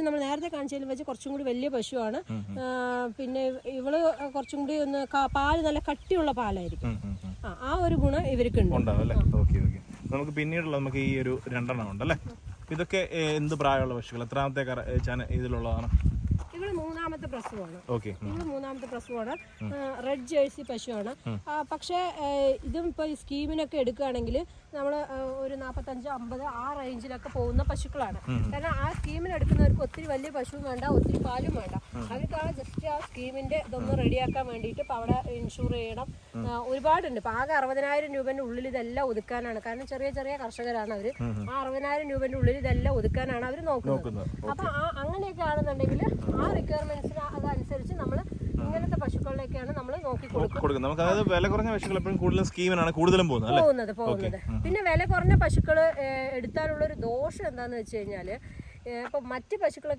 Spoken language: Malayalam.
നമ്മൾ നേരത്തെ കാണിച്ചതിൽ വെച്ച് കുറച്ചും കൂടി വലിയ പശുവാണ്. പിന്നെ ഇവള് കുറച്ചും കൂടി ഒന്ന് പാല് നല്ല കട്ടിയുള്ള പാലായിരിക്കും. ആ ഒരു ഗുണം ഇവർക്കുണ്ട്. നമുക്ക് പിന്നീടുള്ള നമുക്ക് ഈ ഒരു 2 എണ്ണം ഉണ്ടല്ലേ. ഇതൊക്കെ എന്ത് പ്രായമുള്ള പശുക്കൾ? എത്രാമത്തെ ഇതിലുള്ളതാണ്? ഇവള് 3ാമത്തെ പ്രസവമാണ്. ഇവള് 3ാമത്തെ പ്രസവമാണ്. റെഡ് ജേഴ്സി പശുവാണ്. പക്ഷേ ഇതും ഇപ്പൊ ഈ സ്കീമിനൊക്കെ എടുക്കുകയാണെങ്കിൽ നമ്മൾ ഒരു 45-50 ആ റേഞ്ചിലൊക്കെ പോകുന്ന പശുക്കളാണ്. കാരണം ആ സ്കീമിന് എടുക്കുന്നവർക്ക് ഒത്തിരി വലിയ പശുവും വേണ്ട, ഒത്തിരി പാലും വേണ്ട. അവർക്കാണ് ജസ്റ്റ് ആ സ്കീമിന്റെ ഇതൊന്ന് റെഡിയാക്കാൻ വേണ്ടിയിട്ട് ഇപ്പൊ അവിടെ ഇൻഷൂർ ചെയ്യണം. ഒരുപാടുണ്ട്. ഇപ്പൊ ആകെ 60,000 രൂപന്റെ ഉള്ളിൽ ഇതെല്ലാം ഒതുക്കാനാണ്. കാരണം ചെറിയ ചെറിയ കർഷകരാണ് അവര്. ആ 60,000 രൂപന്റെ ഉള്ളിൽ ഇതെല്ലാം ഒതുക്കാനാണ് അവർ നോക്കുന്നത്. അപ്പൊ അങ്ങനെയൊക്കെ ആണെന്നുണ്ടെങ്കിൽ ആ റിക്വയർമെന്റ്സിന് അതനുസരിച്ച് നമ്മൾ ഇങ്ങനത്തെ പശുക്കളിലേക്കാണ് നമ്മൾ നോക്കി കൊടുക്കുന്നത്. നമുക്ക് അതായത് വില കുറഞ്ഞ പശുക്കൾ എപ്പോഴും കൂടുതലും സ്കീമിനാണ് കൂടുതലും പോകുന്നത്. പിന്നെ വില കുറഞ്ഞ പശുക്കൾ എടുത്താലുള്ള ഒരു ദോഷം എന്താന്ന് വെച്ച് കഴിഞ്ഞാല് ഇപ്പൊ മറ്റ് പശുക്കളൊക്കെ